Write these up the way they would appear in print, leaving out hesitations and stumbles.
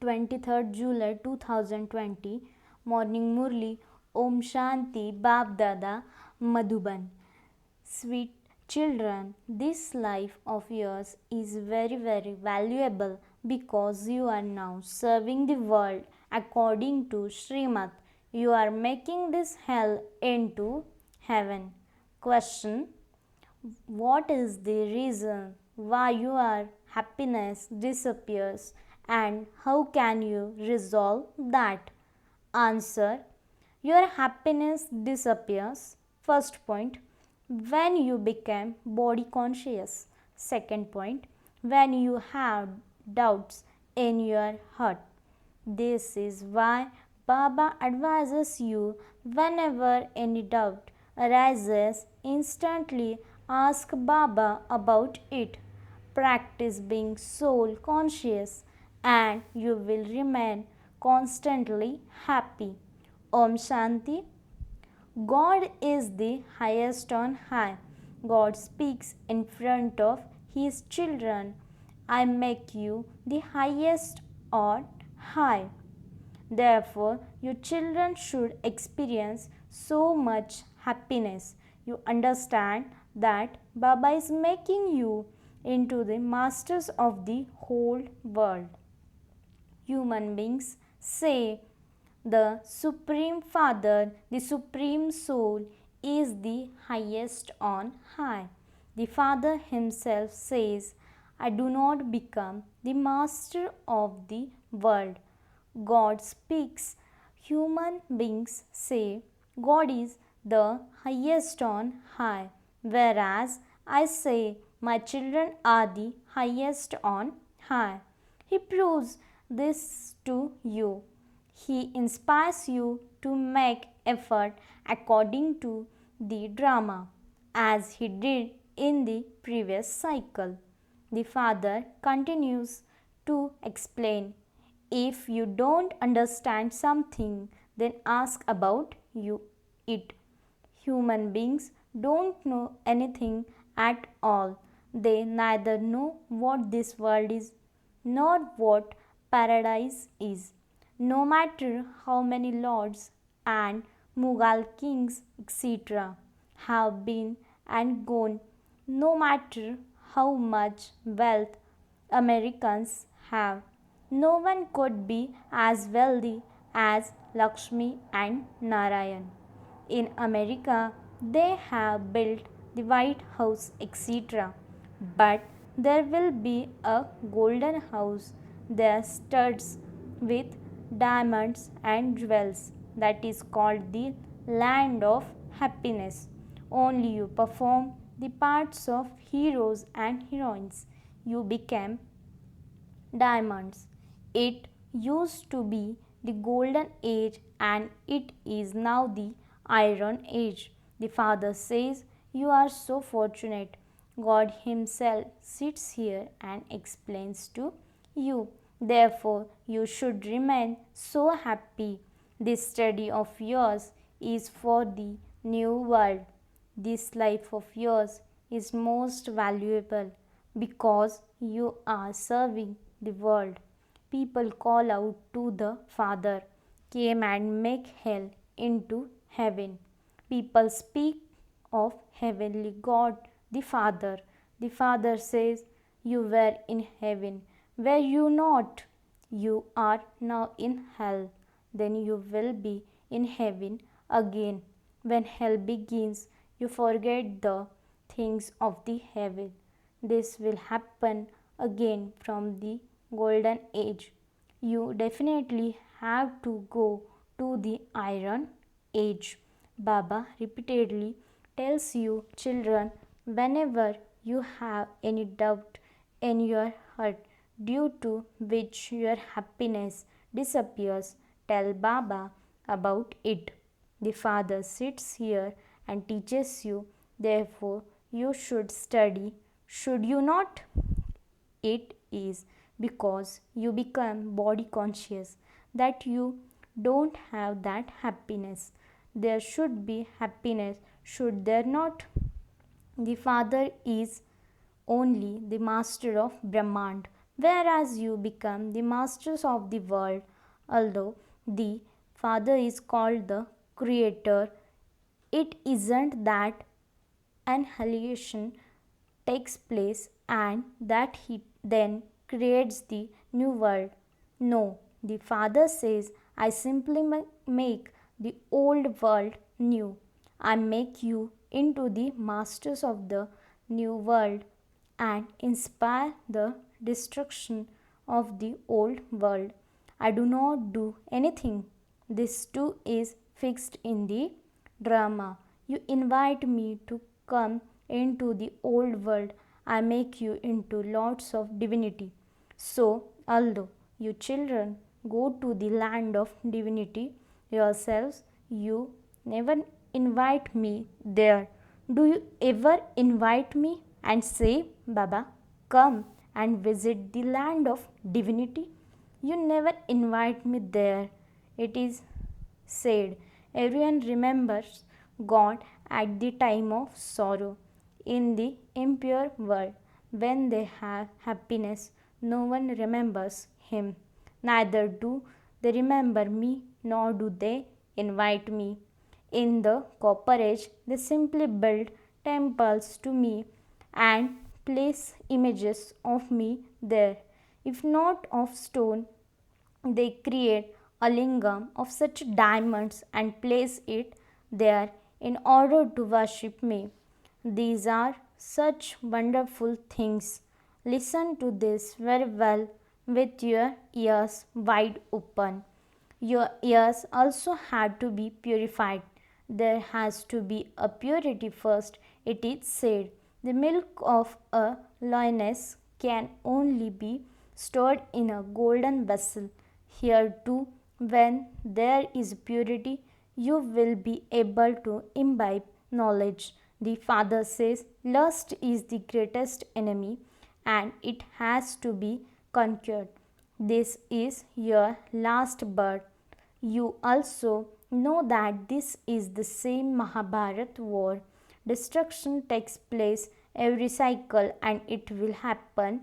23rd July 2020. Morning Murli. Om Shanti. Bap Dada. Madhuban. Sweet children, this life of yours is very, very valuable because you are now serving the world according to Srimad. You are making this hell into heaven. Question: what is the reason why your happiness disappears and how can you resolve that? Answer: your happiness disappears. First point, when you become body conscious. Second point, when you have doubts in your heart. This is why Baba advises you whenever any doubt arises, instantly ask Baba about it. Practice being soul conscious and you will remain constantly happy. Om Shanti. God is the highest on high. God speaks in front of his children. I make you the highest on high. Therefore, your children should experience so much happiness. You understand that Baba is making you into the masters of the whole world. Human beings say the Supreme Father, the Supreme Soul, is the highest on high. The Father himself says, I do not become the master of the world. God speaks. Human beings say God is the highest on high, whereas I say my children are the highest on high. He proves this to you. He inspires you to make effort according to the drama, as he did in the previous cycle. The Father continues to explain. If you don't understand something, then ask about it. Human beings don't know anything at all. They neither know what this world is nor what paradise is. No matter how many lords and Mughal kings, etc., have been and gone, no matter how much wealth Americans have, no one could be as wealthy as Lakshmi and Narayan. In America, they have built the White House, etc. But there will be a golden house there studs with diamonds and jewels. That is called the land of happiness. Only you perform the parts of heroes and heroines. You become diamonds. It used to be the golden age and it is now the iron age. The Father says, you are so fortunate. God Himself sits here and explains to you. Therefore, you should remain so happy. This study of yours is for the new world. This life of yours is most valuable because you are serving the world. People call out to the Father, came and make hell into heaven. People speak of heavenly God, the Father. The Father says, you were in heaven. Were you not? You are now in hell. Then you will be in heaven again. When hell begins, you forget the things of the heaven. This will happen again from the golden age. You definitely have to go to the iron age. Baba repeatedly tells you, children, whenever you have any doubt in your heart due to which your happiness disappears, tell Baba about it. The Father sits here and teaches you, therefore, you should study, should you not? It is because you become body conscious that you don't have that happiness. There should be happiness, should there not? The Father is only the master of Brahmand. whereas you become the masters of the world. Although the Father is called the Creator, it isn't that annihilation takes place and that he then creates the new world. No, the Father says, I simply make the old world new. I make you into the masters of the new world and inspire the destruction of the old world. I do not do anything. This too is fixed in the drama. You invite me to come into the old world. I make you into lords of divinity. So, although you children go to the land of divinity yourselves, you never invite me there. Do you ever invite me and say, Baba, come and visit the land of divinity? You never invite me there. It is said, everyone remembers God at the time of sorrow. In the impure world, when they have happiness, no one remembers Him. Neither do they remember me, nor do they invite me. In the Copper Age, they simply build temples to me and place images of me there. If not of stone, they create a lingam of such diamonds and place it there in order to worship me. These are such wonderful things. Listen to this very well with your ears wide open. Your ears also had to be purified. There has to be a purity first, it is said. The milk of a lioness can only be stored in a golden vessel. Here too, when there is purity, you will be able to imbibe knowledge. The Father says lust is the greatest enemy and it has to be conquered. This is your last birth. You also know that this is the same Mahabharat war. Destruction takes place every cycle and it will happen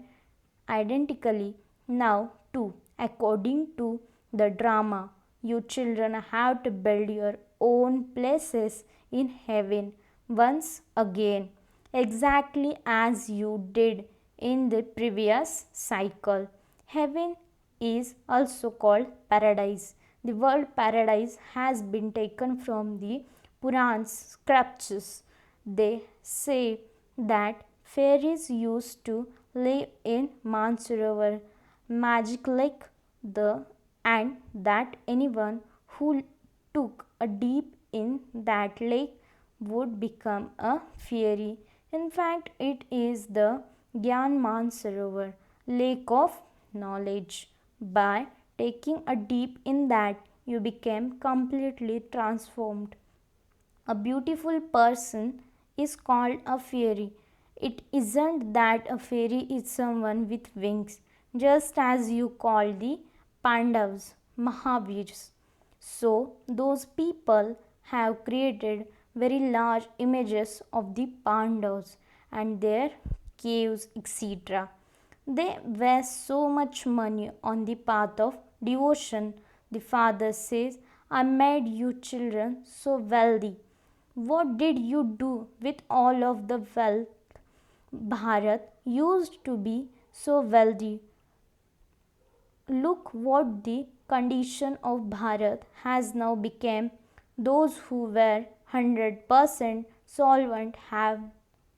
identically now too. According to the drama, you children have to build your own places in heaven once again, exactly as you did in the previous cycle. Heaven is also called paradise. The word paradise has been taken from the Purans scriptures. They say that fairies used to live in Mansarovar, magic lake, the and that anyone who took a deep in that lake would become a fairy. In fact, it is the Gyan Mansarovar, lake of knowledge. By taking a deep in that, you became completely transformed. A beautiful person is called a fairy. It isn't that a fairy is someone with wings, just as you call the Pandavas Mahavirs. So, those people have created very large images of the Pandavas and their caves, etc. They waste so much money on the path of devotion. The Father says, I made you children so wealthy. What did you do with all of the wealth? Bharat used to be so wealthy. Look what the condition of Bharat has now become. Those who were 100% solvent have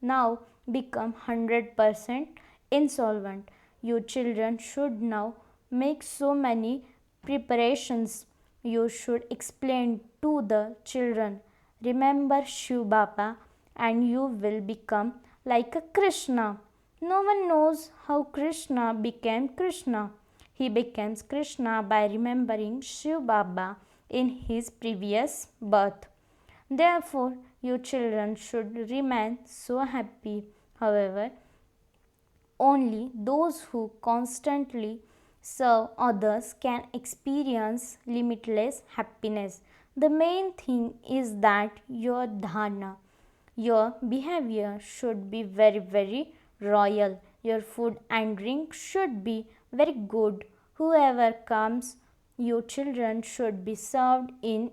now become 100% insolvent. You children should now make so many preparations. You should explain to the children. Remember Shiv Baba and you will become like a Krishna. No one knows how Krishna became Krishna. He becomes Krishna by remembering Shiv Baba in his previous birth. Therefore, you children should remain so happy. However, only those who constantly serve others can experience limitless happiness. The main thing is that your behavior should be very, very royal. Your food and drink should be very good. Whoever comes, your children should be served in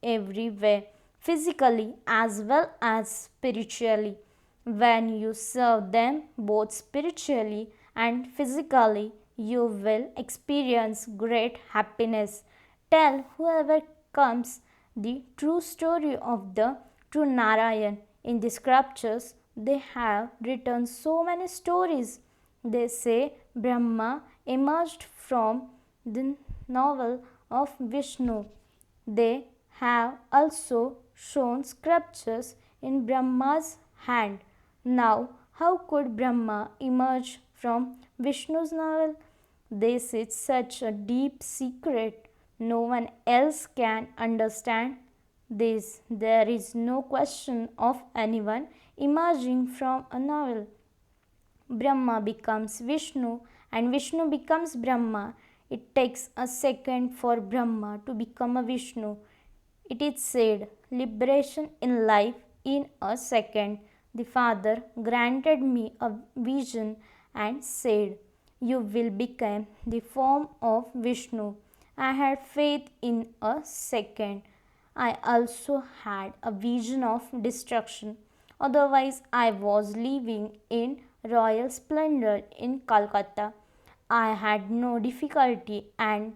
every way, physically as well as spiritually. When you serve them both spiritually and physically, you will experience great happiness. Tell whoever comes the true story of the true Narayan. In the scriptures, they have written so many stories. They say Brahma emerged from the novel of Vishnu. They have also shown scriptures in Brahma's hand. Now, how could Brahma emerge from Vishnu's novel? This is such a deep secret. No one else can understand this. There is no question of anyone emerging from a novel. Brahma becomes Vishnu and Vishnu becomes Brahma. It takes a second for Brahma to become a Vishnu. It is said, liberation in life in a second. The Father granted me a vision and said, you will become the form of Vishnu. I had faith in a second. I also had a vision of destruction. Otherwise, I was living in royal splendor in Calcutta. I had no difficulty and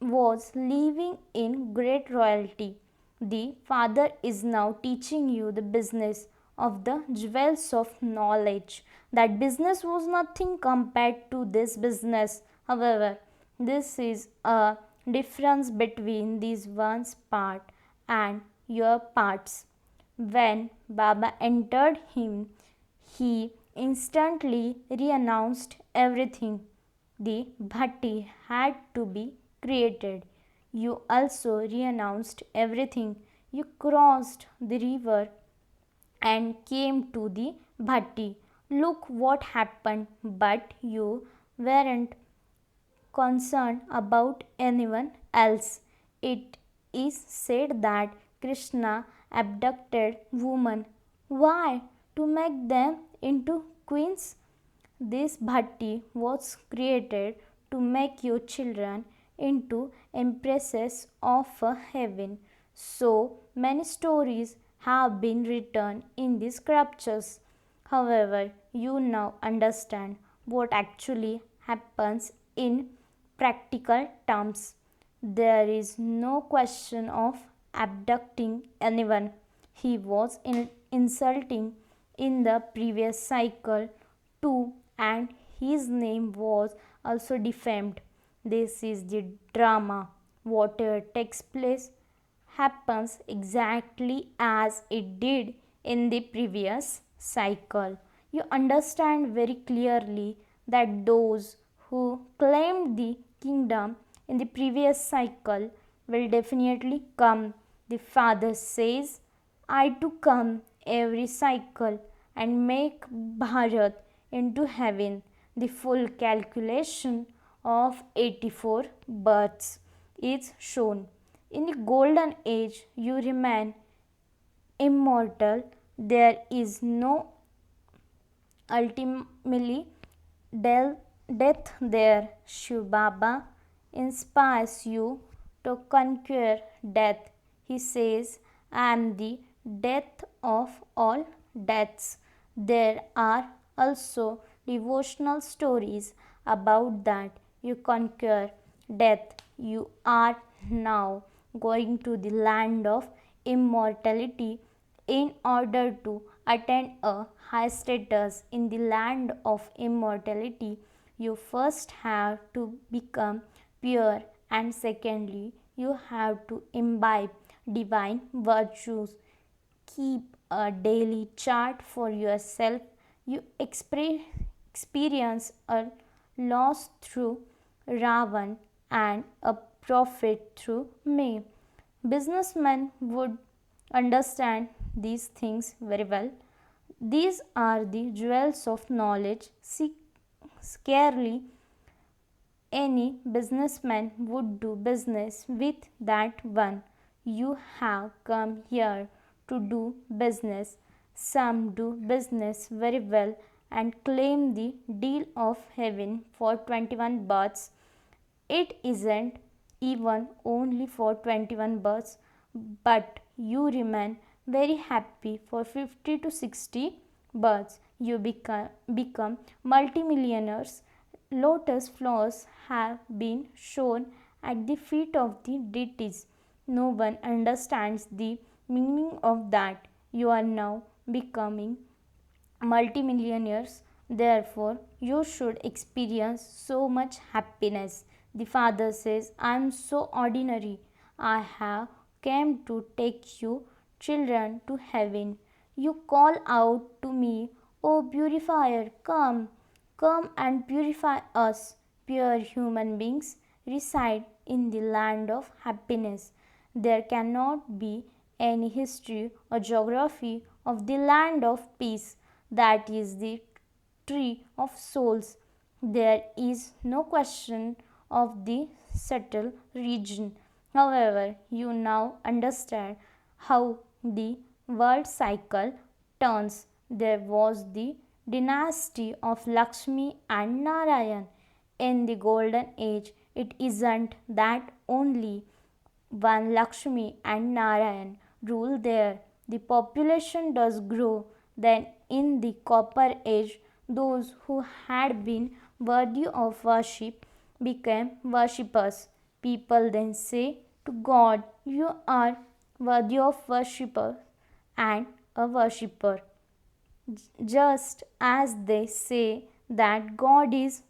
was living in great royalty. The Father is now teaching you the business of the jewels of knowledge. That business was nothing compared to this business. However, this is a difference between this one's part and your parts. When Baba entered him, he instantly renounced everything. The bhatti had to be created. You also renounced everything. You crossed the river and came to the bhatti. Look what happened, but you weren't concerned about anyone else. It is said that Krishna abducted women. Why? To make them into queens? This bhatti was created to make your children into empresses of heaven. So many stories have been written in the scriptures. However, you now understand what actually happens in practical terms. There is no question of abducting anyone. He was insulting in the previous cycle too, and his name was also defamed. This is the drama. Whatever takes place happens exactly as it did in the previous cycle. You understand very clearly that those who claimed the kingdom in the previous cycle will definitely come. The Father says, I to come every cycle and make Bharat into heaven. The full calculation of 84 births is shown. In the golden age, you remain immortal. There is no ultimately death there. Shiv Baba inspires you to conquer death. He says, I am the death of all deaths. There are also devotional stories about that. You conquer death. You are now going to the land of immortality. In order to attain a high status in the land of immortality, you first have to become pure, and secondly, you have to imbibe divine virtues. Keep a daily chart for yourself. You experience a loss through Ravan and a profit through me. Businessmen would understand these things very well. These are the jewels of knowledge. Scarcely any businessman would do business with that one. You have come here to do business. Some do business very well and claim the deal of heaven for 21 births. It isn't even only for 21 births, but you remain very happy for 50 to 60 births. You become multimillionaires. Lotus flowers have been shown at the feet of the deities. No one understands the meaning of that. You are now becoming multimillionaires. Therefore, you should experience so much happiness. The father says, I am so ordinary. I have come to take you children to heaven. You call out to me, O purifier, come, come and purify us. Pure human beings reside in the land of happiness. There cannot be any history or geography of the land of peace, that is the tree of souls. There is no question of the subtle region. However, you now understand how the world cycle turns. There was the dynasty of Lakshmi and Narayan. In the golden age, it isn't that only one Lakshmi and Narayan rule there. The population does grow. Then, in the Copper Age, those who had been worthy of worship became worshippers. People then say to God, You are worthy of worshipper and a worshipper. Just as they say that God is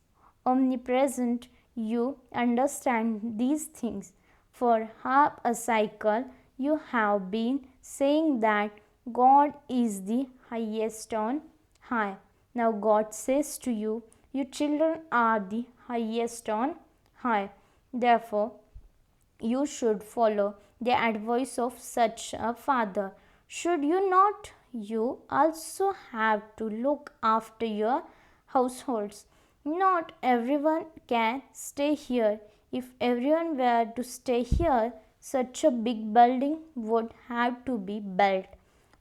omnipresent, you understand these things. For half a cycle, you have been saying that God is the highest on high. Now, God says to you, You children are the highest on high. Therefore, you should follow the advice of such a father. Should you not? You also have to look after your households. Not everyone can stay here. If everyone were to stay here, such a big building would have to be built.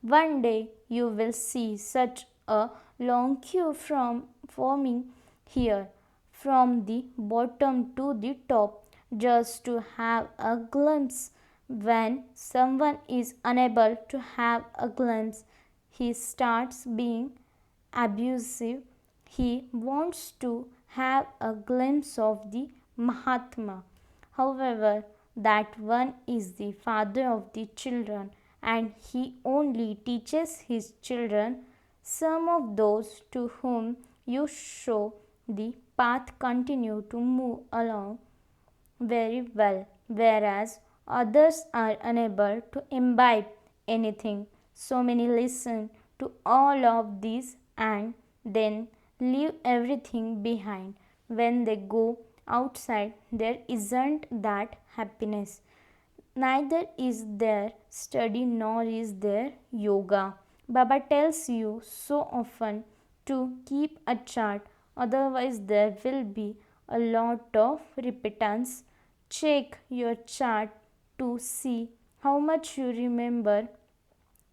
One day you will see such a long queue from forming here, from the bottom to the top, just to have a glimpse. When someone is unable to have a glimpse, he starts being abusive. He wants to have a glimpse of the Mahatma. However, that one is the father of the children, and he only teaches his children. Some of those to whom you show the path continue to move along very well, whereas others are unable to imbibe anything. So many listen to all of these and then leave everything behind. When they go outside, there isn't that happiness. Neither is there study nor is there yoga. Baba tells you so often to keep a chart, otherwise, there will be a lot of repentance. Check your chart to see how much you remember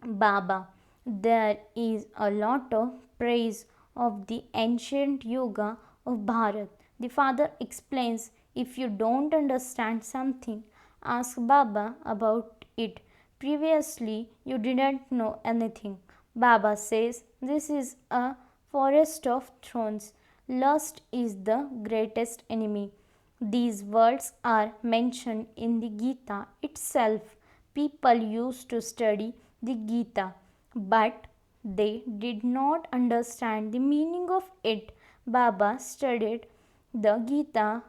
Baba. There is a lot of praise of the ancient yoga of Bharat. The father explains, if you don't understand something, ask Baba about it. Previously, you didn't know anything. Baba says, This is a forest of thorns. Lust is the greatest enemy. These words are mentioned in the Gita itself. People used to study the Gita, but they did not understand the meaning of it. Baba studied the Gita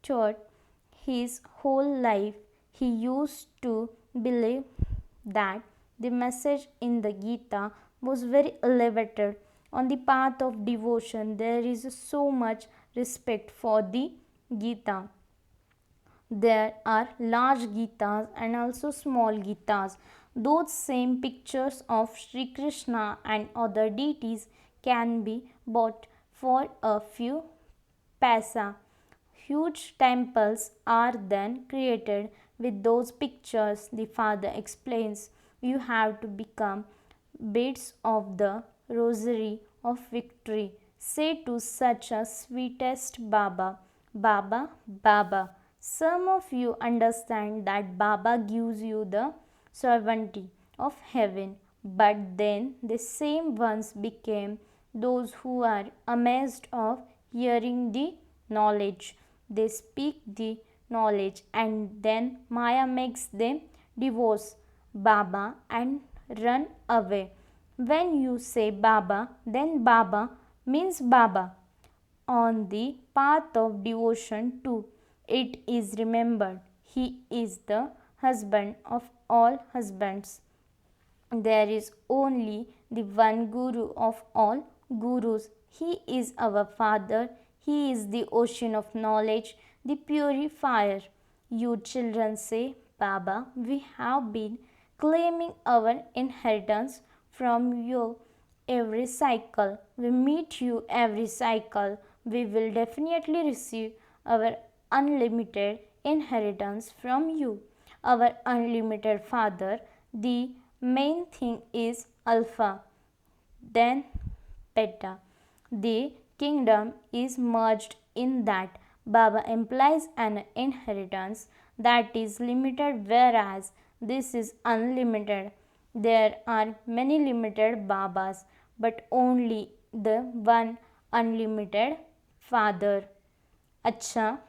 throughout his whole life. He used to believe that the message in the Gita was very elevated. On the path of devotion, there is so much respect for the Gita. There are large Gitas and also small Gitas. Those same pictures of Sri Krishna and other deities can be bought for a few paisa. Huge temples are then created with those pictures. The father explains, You have to become beads of the rosary of victory. say to such a sweetest Baba, Baba, Baba. Some of you understand that Baba gives you the sovereignty of heaven, but then the same ones became those who are amazed of hearing the knowledge. They speak the knowledge, and then Maya makes them divorce Baba and run away. When you say Baba, then Baba means Baba. On the path of devotion too, it is remembered he is the husband of all husbands. There is only the one Guru of all Gurus. He is our Father. He is the ocean of knowledge, the purifier. You children say, Baba, we have been claiming our inheritance from you every cycle. We meet you every cycle. We will definitely receive our unlimited inheritance from you. Our unlimited Father, the main thing is Alpha, then Beta. The kingdom is merged in that. Baba implies an inheritance that is limited, whereas this is unlimited. There are many limited Babas, but only the one unlimited Father. Acha,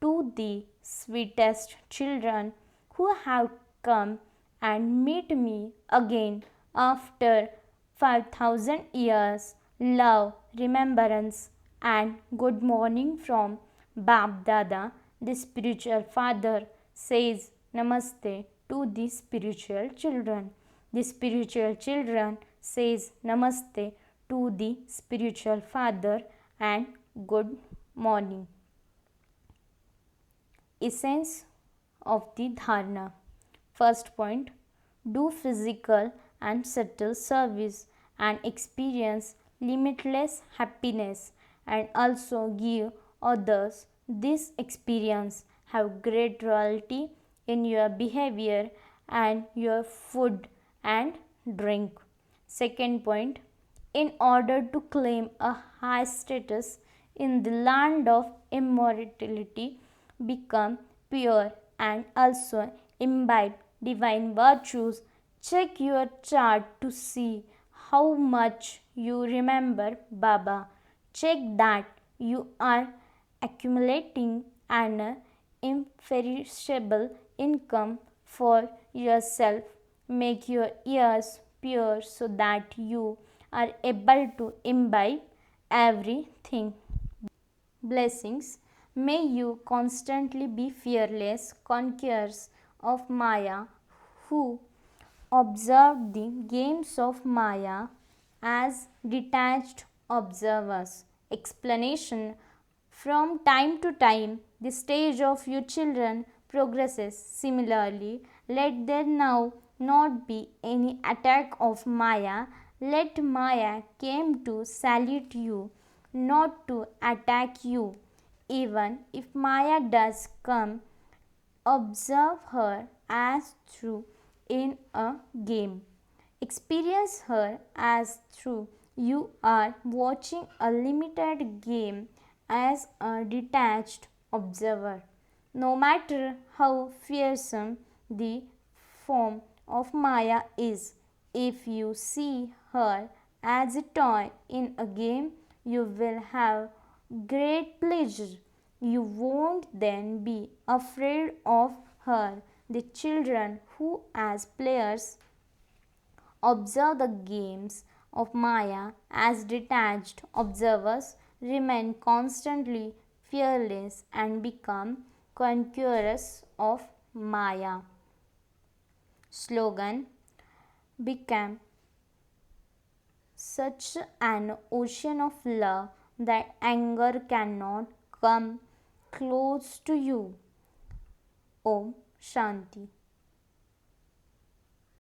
to the sweetest children who have come and meet me again after 5000 years, love, remembrance, and good morning from Bab Dada, the spiritual father, says Namaste to the spiritual children. The spiritual children says Namaste to the spiritual father and good morning. Essence of the dharana. First point, do physical and subtle service and experience limitless happiness, and also give others this experience. Have great royalty in your behavior and your food and drink. Second point, in order to claim a high status in the land of immortality, become pure and also imbibe divine virtues, check your chart to see how much you remember Baba. Check that you are accumulating an imperishable income for yourself. Make your ears pure so that you are able to imbibe everything. Blessings. May you constantly be fearless conquerors of Maya who observe the games of Maya as detached observers. Explanation. From time to time, the stage of your children progresses. Similarly, let there now not be any attack of Maya. Let Maya come to salute you, not to attack you. Even if Maya does come, observe her as through in a game. Experience her as through you are watching a limited game as a detached observer. No matter how fearsome the form of Maya is, if you see her as a toy in a game, you will have great pleasure. You won't then be afraid of her. The children who, as players, observe the games of Maya as detached observers remain constantly fearless and become conquerors of Maya. Slogan, become such an ocean of love that anger cannot come close to you. Om Shanti.